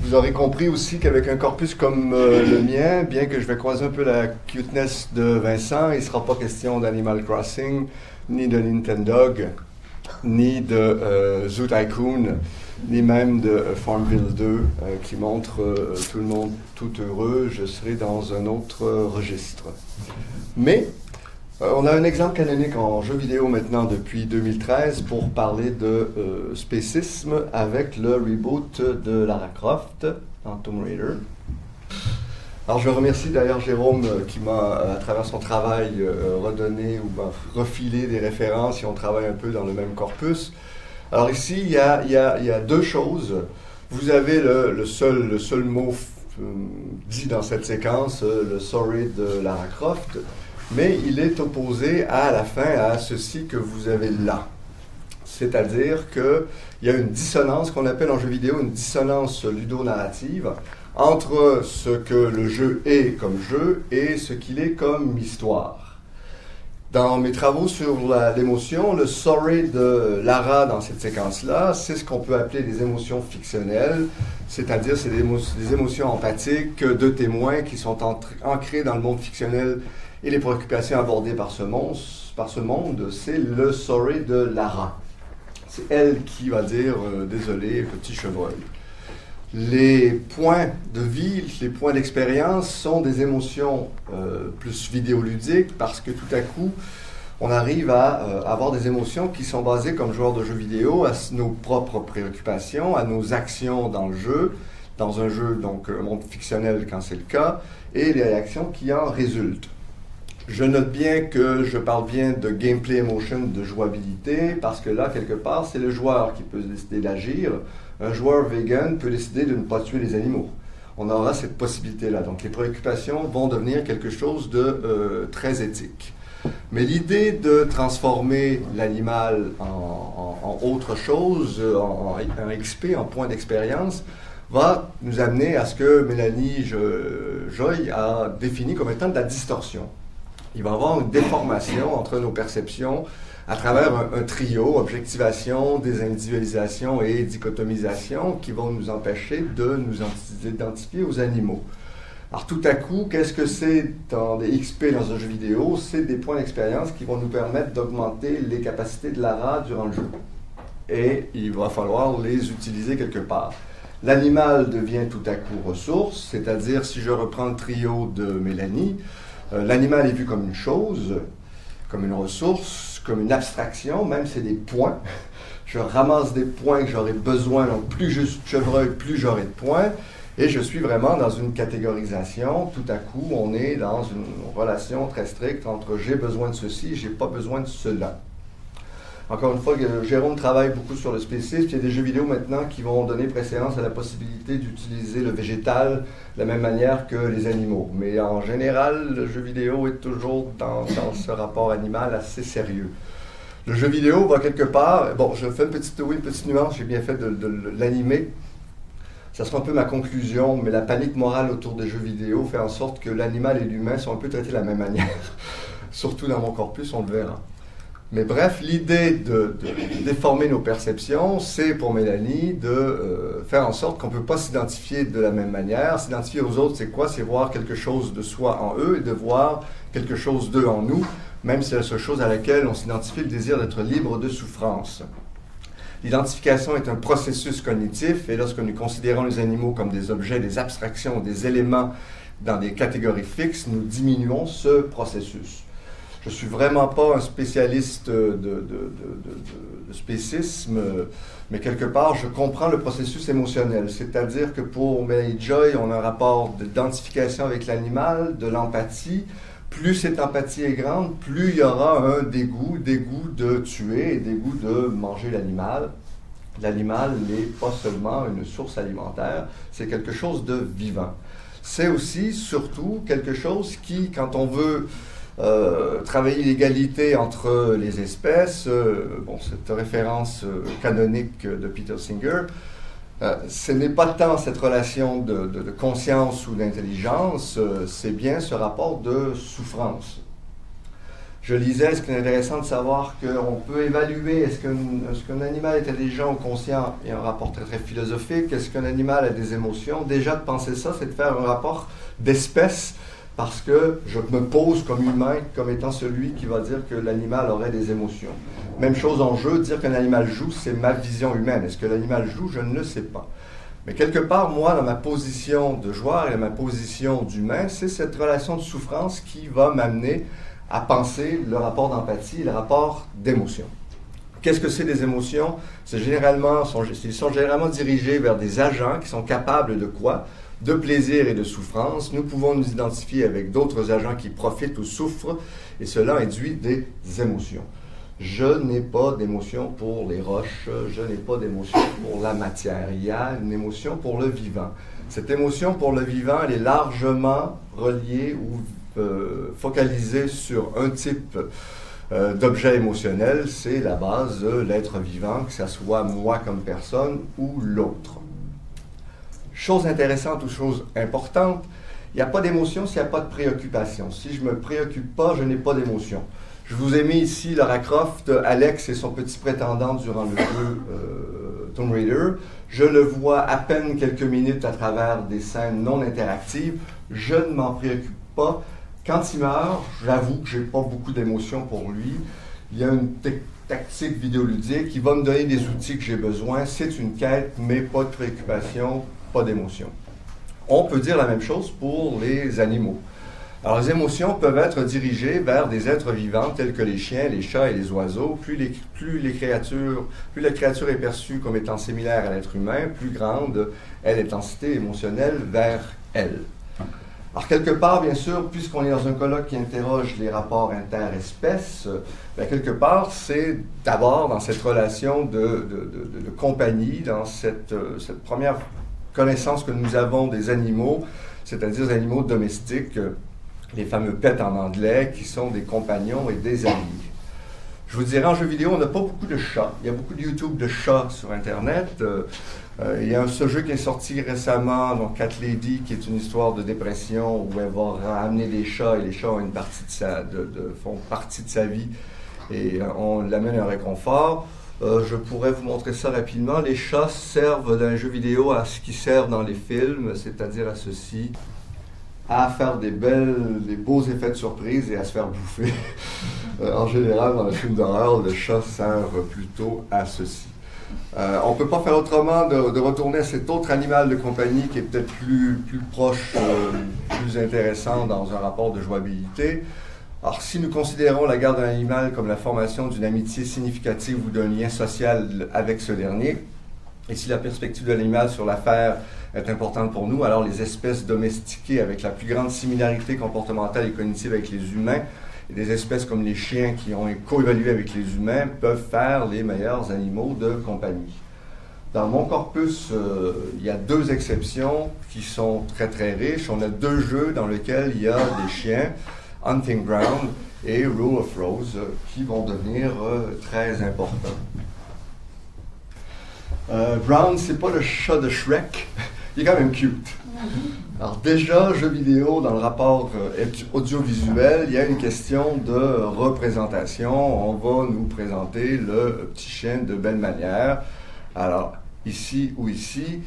Vous aurez compris aussi qu'avec un corpus comme le mien, bien que je vais croiser un peu la cuteness de Vincent, il ne sera pas question d'Animal Crossing, ni de Nintendog, ni de Zoo Tycoon, ni même de Farmville 2, qui montre tout le monde tout heureux. Je serai dans un autre registre. Mais on a un exemple canonique en jeu vidéo maintenant depuis 2013 pour parler de spécisme avec le reboot de Lara Croft dans Tomb Raider. Alors je remercie d'ailleurs Jérôme qui m'a, à travers son travail, redonné ou refilé des références et on travaille un peu dans le même corpus. Alors ici, il y a deux choses. Vous avez le seul mot dit dans cette séquence, le sorry de Lara Croft, mais il est opposé à la fin à ceci que vous avez là. C'est-à-dire qu'il y a une dissonance qu'on appelle en jeu vidéo une dissonance ludonarrative entre ce que le jeu est comme jeu et ce qu'il est comme histoire. Dans mes travaux sur l'émotion, le sorry de Lara dans cette séquence-là, c'est ce qu'on peut appeler des émotions fictionnelles, c'est-à-dire c'est des émotions empathiques de témoins qui sont ancrées dans le monde fictionnel et les préoccupations abordées par ce monde, c'est le sorry de Lara. C'est elle qui va dire « Désolé, petit chevreuil ». Les points de vie, les points d'expérience sont des émotions plus vidéoludiques parce que tout à coup, on arrive à avoir des émotions qui sont basées comme joueurs de jeux vidéo à nos propres préoccupations, à nos actions dans le jeu, dans un jeu, donc un monde fictionnel quand c'est le cas, et les réactions qui en résultent. Je note bien que je parle bien de gameplay emotion, de jouabilité, parce que là, quelque part, c'est le joueur qui peut décider d'agir. Un joueur vegan peut décider de ne pas tuer les animaux. On aura cette possibilité-là. Donc, les préoccupations vont devenir quelque chose de très éthique. Mais l'idée de transformer l'animal en autre chose, en XP, en point d'expérience, va nous amener à ce que Mélanie Joy a défini comme étant de la distorsion. Il va y avoir une déformation entre nos perceptions à travers un trio, objectivation, désindividualisation et dichotomisation, qui vont nous empêcher de nous identifier aux animaux. Alors tout à coup, qu'est-ce que c'est dans des XP dans un jeu vidéo? C'est des points d'expérience qui vont nous permettre d'augmenter les capacités de Lara durant le jeu. Et il va falloir les utiliser quelque part. L'animal devient tout à coup ressource, c'est-à-dire si je reprends le trio de Mélanie, l'animal est vu comme une chose, comme une ressource, comme une abstraction, même c'est des points. Je ramasse des points que j'aurai besoin, donc plus je suis chevreuil, plus j'aurai de points, et je suis vraiment dans une catégorisation. Tout à coup, on est dans une relation très stricte entre j'ai besoin de ceci et j'ai pas besoin de cela. Encore une fois, Jérôme travaille beaucoup sur le spécisme. Il y a des jeux vidéo maintenant qui vont donner préséance à la possibilité d'utiliser le végétal de la même manière que les animaux. Mais en général, le jeu vidéo est toujours dans ce rapport animal assez sérieux. Le jeu vidéo va quelque part... Bon, je fais une petite nuance, j'ai bien fait de l'animer. Ça sera un peu ma conclusion, mais la panique morale autour des jeux vidéo fait en sorte que l'animal et l'humain sont un peu traités de la même manière. Surtout dans mon corpus, on le verra. Mais bref, l'idée de déformer nos perceptions, c'est pour Mélanie de faire en sorte qu'on ne peut pas s'identifier de la même manière. S'identifier aux autres, c'est quoi? C'est voir quelque chose de soi en eux et de voir quelque chose d'eux en nous, même si c'est la seule chose à laquelle on s'identifie, le désir d'être libre de souffrance. L'identification est un processus cognitif et lorsque nous considérons les animaux comme des objets, des abstractions, des éléments dans des catégories fixes, nous diminuons ce processus. Je ne suis vraiment pas un spécialiste de spécisme, mais quelque part, je comprends le processus émotionnel. C'est-à-dire que pour Mélanie Joy, on a un rapport d'identification avec l'animal, de l'empathie. Plus cette empathie est grande, plus il y aura un dégoût de tuer et dégoût de manger l'animal. L'animal n'est pas seulement une source alimentaire, c'est quelque chose de vivant. C'est aussi, surtout, quelque chose qui, quand on veut travailler l'égalité entre les espèces, bon, cette référence canonique de Peter Singer, ce n'est pas tant cette relation de conscience ou d'intelligence, c'est bien ce rapport de souffrance. Je lisais, ce qui est intéressant de savoir qu'on peut évaluer est-ce qu'un animal est intelligent ou conscient, et un rapport très, très philosophique, est-ce qu'un animal a des émotions. Déjà, de penser ça, c'est de faire un rapport d'espèce, parce que je me pose comme humain, comme étant celui qui va dire que l'animal aurait des émotions. Même chose en jeu, dire qu'un animal joue, c'est ma vision humaine. Est-ce que l'animal joue? Je ne le sais pas. Mais quelque part, moi, dans ma position de joueur et dans ma position d'humain, c'est cette relation de souffrance qui va m'amener à penser le rapport d'empathie, le rapport d'émotion. Qu'est-ce que c'est des émotions? Ils sont généralement dirigés vers des agents qui sont capables de quoi? De plaisir et de souffrance. Nous pouvons nous identifier avec d'autres agents qui profitent ou souffrent, et cela induit des émotions. Je n'ai pas d'émotion pour les roches, je n'ai pas d'émotion pour la matière. Il y a une émotion pour le vivant. Cette émotion pour le vivant, elle est largement reliée ou focalisée sur un type d'objet émotionnel. C'est la base de l'être vivant, que ce soit moi comme personne ou l'autre. Chose intéressante ou chose importante, il n'y a pas d'émotion s'il n'y a pas de préoccupation. Si je ne me préoccupe pas, je n'ai pas d'émotion. Je vous ai mis ici Lara Croft, Alex et son petit prétendant durant le jeu Tomb Raider. Je le vois à peine quelques minutes à travers des scènes non interactives. Je ne m'en préoccupe pas. Quand il meurt, j'avoue que je n'ai pas beaucoup d'émotion pour lui. Il y a une tactique vidéoludique qui va me donner des outils que j'ai besoin. C'est une quête, mais pas de préoccupation, pas d'émotion. On peut dire la même chose pour les animaux. Alors, les émotions peuvent être dirigées vers des êtres vivants tels que les chiens, les chats et les oiseaux. Plus la créature est perçue comme étant similaire à l'être humain, plus grande est l'intensité émotionnelle vers elle. Alors, quelque part, bien sûr, puisqu'on est dans un colloque qui interroge les rapports interespèces, quelque part, c'est d'abord dans cette relation de compagnie, dans cette première connaissance que nous avons des animaux, c'est-à-dire des animaux domestiques, les fameux pets en anglais, qui sont des compagnons et des amis. Je vous dirais, en jeu vidéo, on n'a pas beaucoup de chats. Il y a beaucoup de YouTube de chats sur Internet. Il y a ce jeu qui est sorti récemment, donc Cat Lady, qui est une histoire de dépression où elle va ramener des chats, et les chats ont une partie font partie de sa vie, et on l'amène un réconfort. Je pourrais vous montrer ça rapidement. Les chats servent dans un jeu vidéo à ce qu'ils servent dans les films, c'est-à-dire à ceci, à faire des beaux effets de surprise et à se faire bouffer. En général, dans les films d'horreur, le chat sert plutôt à ceci. On ne peut pas faire autrement de retourner à cet autre animal de compagnie qui est peut-être plus proche, plus intéressant dans un rapport de jouabilité. Alors, si nous considérons la garde d'un animal comme la formation d'une amitié significative ou d'un lien social avec ce dernier, et si la perspective de l'animal sur l'affaire est importante pour nous, alors les espèces domestiquées avec la plus grande similarité comportementale et cognitive avec les humains, et des espèces comme les chiens qui ont coévolué avec les humains, peuvent faire les meilleurs animaux de compagnie. Dans mon corpus, il y a 2 exceptions qui sont très très riches. On a 2 jeux dans lesquels il y a des chiens, Hunting Ground et Rule of Rose, qui vont devenir très importants. Brown, c'est pas le chat de Shrek, il est quand même cute. Alors déjà, jeu vidéo, dans le rapport audiovisuel, il y a une question de représentation. On va nous présenter le petit chien de belle manière. Alors, ici ou ici,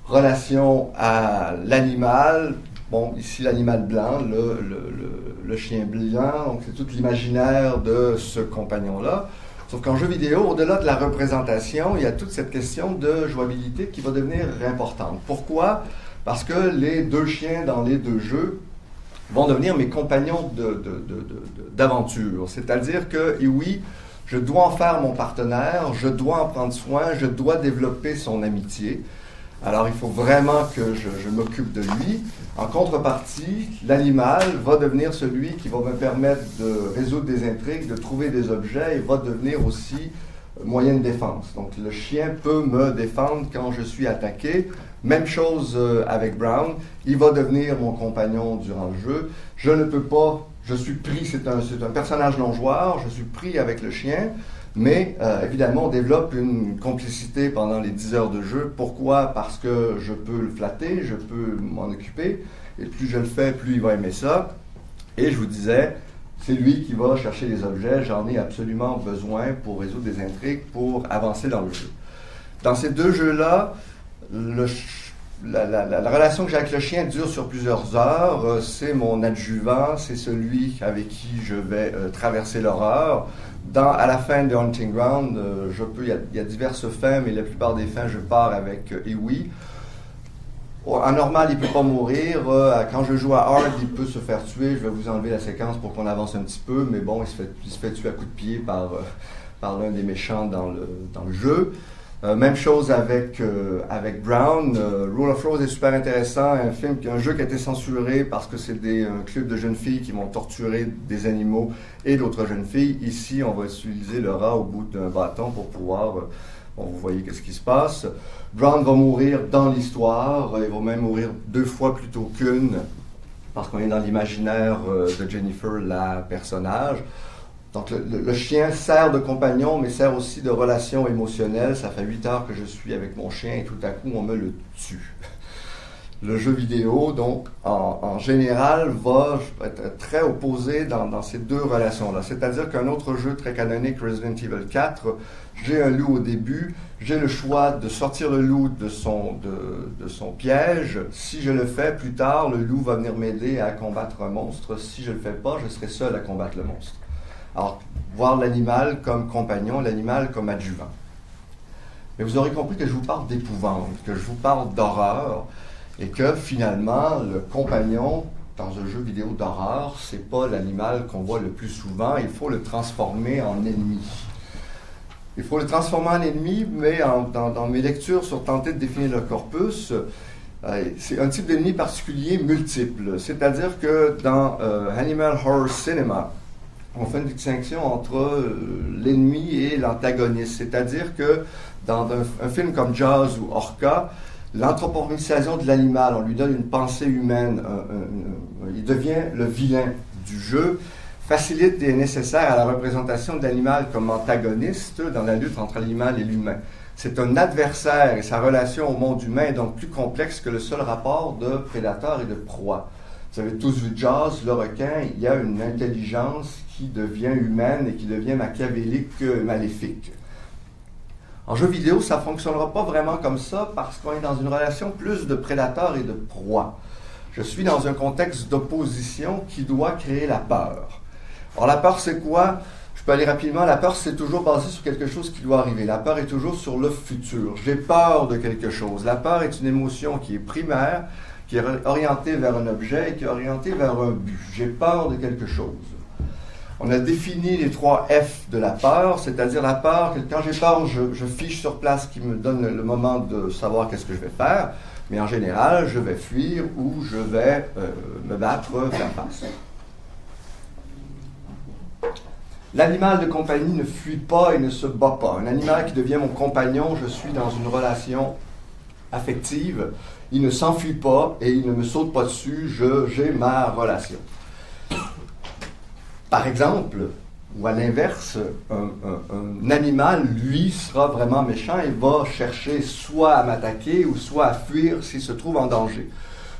relation à l'animal. Bon, ici, l'animal blanc, le chien blanc, donc c'est tout l'imaginaire de ce compagnon-là. Sauf qu'en jeu vidéo, au-delà de la représentation, il y a toute cette question de jouabilité qui va devenir importante. Pourquoi? Parce que les 2 chiens dans les 2 jeux vont devenir mes compagnons d'aventure. C'est-à-dire que, et oui, je dois en faire mon partenaire, je dois en prendre soin, je dois développer son amitié. Alors, il faut vraiment que je m'occupe de lui. En contrepartie, l'animal va devenir celui qui va me permettre de résoudre des intrigues, de trouver des objets, et va devenir aussi moyen de défense. Donc, le chien peut me défendre quand je suis attaqué. Même chose avec Brown. Il va devenir mon compagnon durant le jeu. Je ne peux pas... Je suis pris, c'est un personnage non-joueur, je suis pris avec le chien. Mais évidemment, on développe une complicité pendant les 10 heures de jeu. Pourquoi? Parce que je peux le flatter, je peux m'en occuper. Et plus je le fais, plus il va aimer ça. Et je vous disais, C'est lui qui va chercher les objets. J'en ai absolument besoin pour résoudre des intrigues, pour avancer dans le jeu. Dans ces deux jeux-là, la relation que j'ai avec le chien dure sur plusieurs heures. C'est mon adjuvant, c'est celui avec qui je vais traverser l'horreur. À la fin de Hunting Ground, il y a diverses fins, mais la plupart des fins, je pars avec Iwi. En normal, il ne peut pas mourir. Quand je joue à hard, il peut se faire tuer. Je vais vous enlever la séquence pour qu'on avance un petit peu, mais bon, il se fait tuer à coups de pied par l'un des méchants dans le jeu. Même chose avec Brown. Rule of Rose est super intéressant, un jeu qui a été censuré parce que c'est un club de jeunes filles qui vont torturer des animaux et d'autres jeunes filles. Ici, on va utiliser le rat au bout d'un bâton pour pouvoir... vous voyez qu'est-ce qui se passe. Brown va mourir dans l'histoire. Il va même mourir 2 fois plutôt qu'une, parce qu'on est dans l'imaginaire de Jennifer, la personnage. Donc le chien sert de compagnon, mais sert aussi de relation émotionnelle. Ça fait 8 heures que je suis avec mon chien et tout à coup, on me le tue. Le jeu vidéo, donc, en général, va être très opposé dans ces deux relations-là. C'est-à-dire qu'un autre jeu très canonique, Resident Evil 4, j'ai un loup au début, j'ai le choix de sortir le loup de son piège. Si je le fais, plus tard, le loup va venir m'aider à combattre un monstre. Si je ne le fais pas, je serai seul à combattre le monstre. Alors, voir l'animal comme compagnon, l'animal comme adjuvant. Mais vous aurez compris que je vous parle d'épouvante, que je vous parle d'horreur, et que finalement, le compagnon, dans un jeu vidéo d'horreur, c'est pas l'animal qu'on voit le plus souvent, il faut le transformer en ennemi. Il faut le transformer en ennemi, mais dans mes lectures sur tenter de définir le corpus, c'est un type d'ennemi particulier multiple. C'est-à-dire que dans Animal Horror Cinema, on fait une distinction entre l'ennemi et l'antagoniste. C'est-à-dire que dans un film comme Jaws ou Orca, l'anthropomorphisation de l'animal, on lui donne une pensée humaine, il devient le vilain du jeu, facilite et est nécessaire à la représentation de l'animal comme antagoniste dans la lutte entre l'animal et l'humain. C'est un adversaire et sa relation au monde humain est donc plus complexe que le seul rapport de prédateur et de proie. Vous avez tous vu Jaws, le requin, il y a une intelligence qui devient humaine et qui devient machiavélique, maléfique. En jeu vidéo, ça ne fonctionnera pas vraiment comme ça parce qu'on est dans une relation plus de prédateur et de proie. Je suis dans un contexte d'opposition qui doit créer la peur. Alors la peur, c'est quoi? Je peux aller rapidement. La peur, c'est toujours basé sur quelque chose qui doit arriver. La peur est toujours sur le futur. J'ai peur de quelque chose. La peur est une émotion qui est primaire, qui est orientée vers un objet et qui est orientée vers un but. J'ai peur de quelque chose. On a défini les 3 F de la peur, c'est-à-dire la peur, que quand j'ai peur, je fiche sur place qui me donne le moment de savoir qu'est-ce que je vais faire, mais en général, je vais fuir ou je vais me battre face à face. L'animal de compagnie ne fuit pas et ne se bat pas. Un animal qui devient mon compagnon, je suis dans une relation affective, il ne s'enfuit pas et il ne me saute pas dessus, j'ai ma relation. Par exemple, ou à l'inverse, un animal, lui, sera vraiment méchant et va chercher soit à m'attaquer ou soit à fuir s'il se trouve en danger.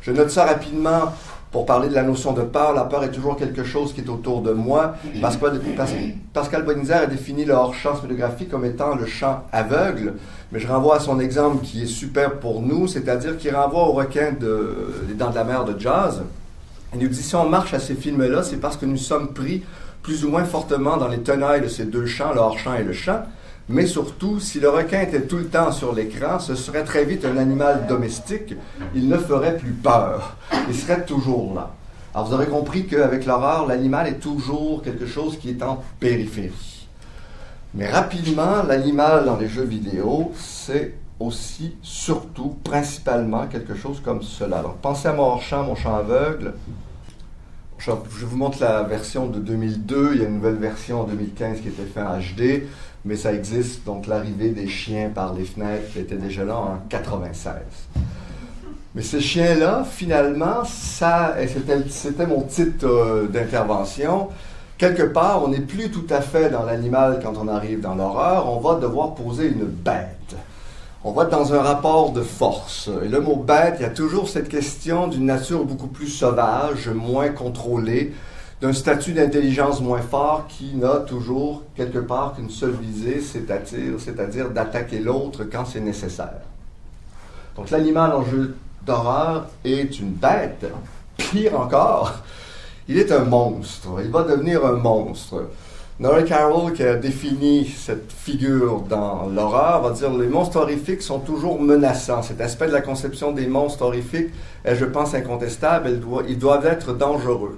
Je note ça rapidement pour parler de la notion de peur. La peur est toujours quelque chose qui est autour de moi. Pascal Bonizer a défini le hors-champ cinématographique comme étant le champ aveugle, mais je renvoie à son exemple qui est super pour nous, c'est-à-dire qu'il renvoie au requin des Dents de la Mer de Jaws. Il nous dit, si on marche à ces films-là, c'est parce que nous sommes pris plus ou moins fortement dans les tenailles de ces deux champs, le hors-champ et le champ. Mais surtout, si le requin était tout le temps sur l'écran, ce serait très vite un animal domestique. Il ne ferait plus peur. Il serait toujours là. Alors, vous aurez compris qu'avec l'horreur, l'animal est toujours quelque chose qui est en périphérie. Mais rapidement, l'animal dans les jeux vidéo, c'est aussi, surtout, principalement quelque chose comme cela. Donc, pensez à mon hors-champ, mon champ aveugle. Je vous montre la version de 2002. Il y a une nouvelle version en 2015 qui était faite en HD, mais ça existe. Donc, l'arrivée des chiens par les fenêtres qui était déjà là en 96. Mais ces chiens-là, finalement, c'était mon titre d'intervention. Quelque part, on n'est plus tout à fait dans l'animal quand on arrive dans l'horreur. On va devoir poser une bête. On va être dans un rapport de force. Et le mot bête, il y a toujours cette question d'une nature beaucoup plus sauvage, moins contrôlée, d'un statut d'intelligence moins fort qui n'a toujours quelque part qu'une seule visée, c'est-à-dire d'attaquer l'autre quand c'est nécessaire. Donc l'animal en jeu d'horreur est une bête, pire encore, il est un monstre, il va devenir un monstre. Noel Carroll, qui a défini cette figure dans l'horreur, va dire que les monstres horrifiques sont toujours menaçants. Cet aspect de la conception des monstres horrifiques est, je pense, incontestable. Ils doivent être dangereux.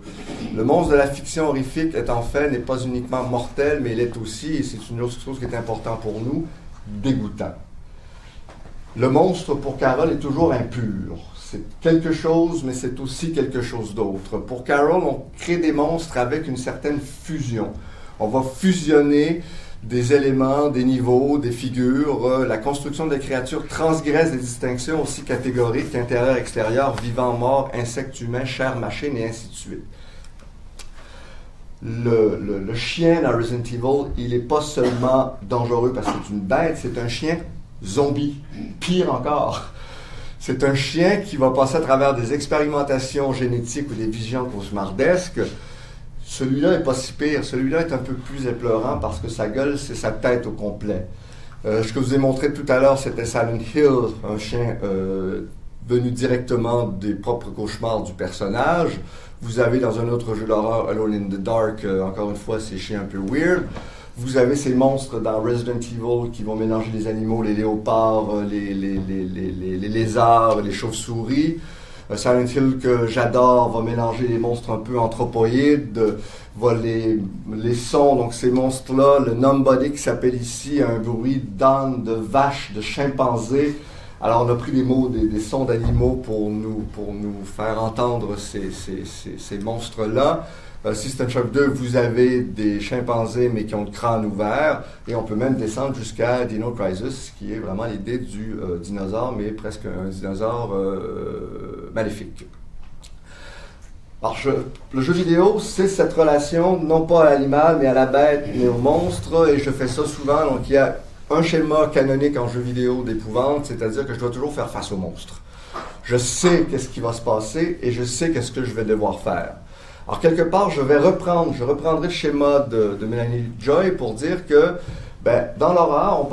Le monstre de la fiction horrifique, étant fait, n'est pas uniquement mortel, mais il est aussi, et c'est une autre chose qui est importante pour nous, dégoûtant. Le monstre, pour Carroll, est toujours impur. C'est quelque chose, mais c'est aussi quelque chose d'autre. Pour Carroll, on crée des monstres avec une certaine fusion. On va fusionner des éléments, des niveaux, des figures. La construction des créatures transgresse des distinctions aussi catégoriques qu'intérieur-extérieur, vivant-mort, insecte humain, chair, machine, et ainsi de suite. Le chien dans Resident Evil, il n'est pas seulement dangereux parce que c'est une bête, c'est un chien zombie. Pire encore. C'est un chien qui va passer à travers des expérimentations génétiques ou des visions cauchemardesques. Celui-là n'est pas si pire. Celui-là est un peu plus épeurant parce que sa gueule, c'est sa tête au complet. Ce que je vous ai montré tout à l'heure, c'était Silent Hill, un chien venu directement des propres cauchemars du personnage. Vous avez dans un autre jeu d'horreur, Alone in the Dark, encore une fois, ces chiens un peu weird. Vous avez ces monstres dans Resident Evil qui vont mélanger les animaux, les léopards, les lézards, les chauves-souris. Silent Hill, que j'adore, va mélanger les monstres un peu anthropoïdes, va les sons, donc ces monstres-là, le Nobody qui s'appelle ici un bruit d'âne, de vache, de chimpanzé. Alors on a pris des mots, des sons d'animaux pour nous faire entendre ces monstres-là. System Shock 2, vous avez des chimpanzés mais qui ont le crâne ouvert, et on peut même descendre jusqu'à Dino Crisis, qui est vraiment l'idée du dinosaure, mais presque un dinosaure maléfique. Alors, le jeu vidéo, c'est cette relation, non pas à l'animal, mais à la bête, mais au monstre, et je fais ça souvent. Donc il y a un schéma canonique en jeu vidéo d'épouvante, c'est-à-dire que je dois toujours faire face au monstre. Je sais qu'est-ce qui va se passer, et je sais qu'est-ce que je vais devoir faire. Alors, quelque part, je reprendrai le schéma de Melanie Joy pour dire que, dans l'horreur,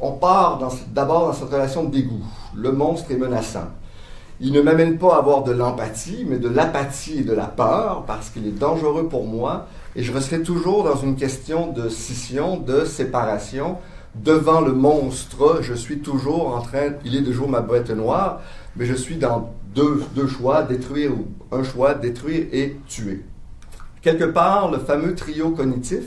on part d'abord dans cette relation de dégoût. Le monstre est menaçant. Il ne m'amène pas à avoir de l'empathie, mais de l'apathie et de la peur, parce qu'il est dangereux pour moi, et je resterai toujours dans une question de scission, de séparation. Devant le monstre, je suis toujours il est toujours ma bête noire, mais je suis dans deux choix, détruire ou un choix, détruire et tuer. Quelque part, le fameux trio cognitif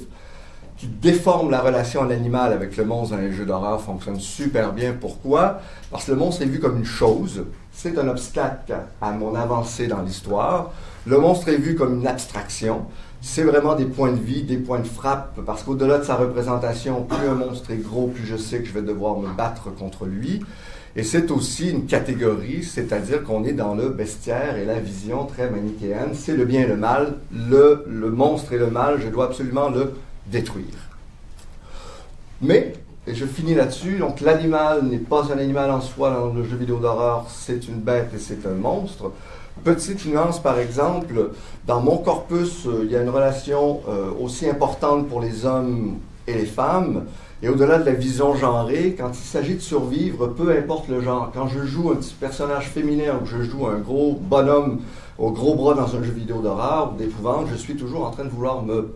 qui déforme la relation à l'animal avec le monstre dans les jeux d'horreur fonctionne super bien. Pourquoi? Parce que le monstre est vu comme une chose, c'est un obstacle à mon avancée dans l'histoire. Le monstre est vu comme une abstraction, c'est vraiment des points de vie, des points de frappe, parce qu'au-delà de sa représentation, plus un monstre est gros, plus je sais que je vais devoir me battre contre lui. Et c'est aussi une catégorie, c'est-à-dire qu'on est dans le bestiaire et la vision très manichéenne. C'est le bien et le mal. Le monstre et le mal, je dois absolument le détruire. Mais, et je finis là-dessus, donc l'animal n'est pas un animal en soi dans le jeu vidéo d'horreur, c'est une bête et c'est un monstre. Petite nuance, par exemple, dans mon corpus, il y a une relation aussi importante pour les hommes et les femmes. Et au-delà de la vision genrée, quand il s'agit de survivre, peu importe le genre, quand je joue un petit personnage féminin ou que je joue un gros bonhomme au gros bras dans un jeu vidéo d'horreur ou d'épouvante, je suis toujours en train de vouloir me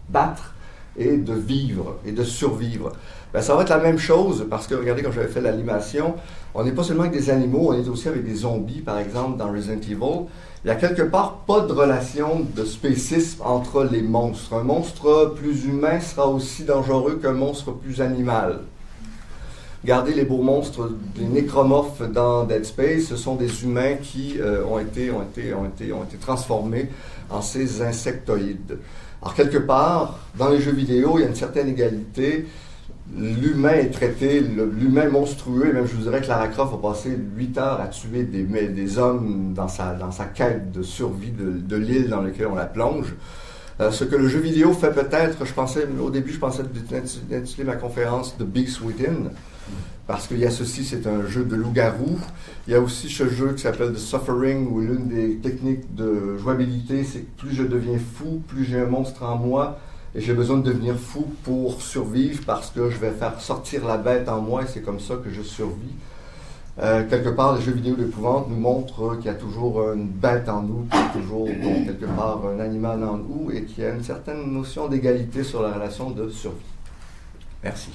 battre et de vivre et de survivre. Ça va être la même chose parce que, regardez, comme j'avais fait l'animation, on n'est pas seulement avec des animaux, on est aussi avec des zombies, par exemple, dans Resident Evil. Il y a quelque part pas de relation de spécisme entre les monstres. Un monstre plus humain sera aussi dangereux qu'un monstre plus animal. Regardez les beaux monstres, les nécromorphes dans Dead Space, ce sont des humains qui ont été transformés en ces insectoïdes. Alors, quelque part, dans les jeux vidéo, il y a une certaine égalité. L'humain est traité, l'humain monstrueux, et même je vous dirais que Lara Croft va passer 8 heures à tuer des hommes dans sa quête de survie de l'île dans laquelle on la plonge. Ce que le jeu vidéo fait peut-être, au début je pensais d'intituler ma conférence The Beast Within. Parce qu'il y a ceci, c'est un jeu de loup-garou. Il y a aussi ce jeu qui s'appelle The Suffering, où l'une des techniques de jouabilité, c'est que plus je deviens fou, plus j'ai un monstre en moi, et j'ai besoin de devenir fou pour survivre, parce que je vais faire sortir la bête en moi, et c'est comme ça que je survis. Quelque part, les jeux vidéo d'épouvante nous montrent qu'il y a toujours une bête en nous, qu'il y a toujours quelque part un animal en nous, et qu'il y a une certaine notion d'égalité sur la relation de survie. Merci.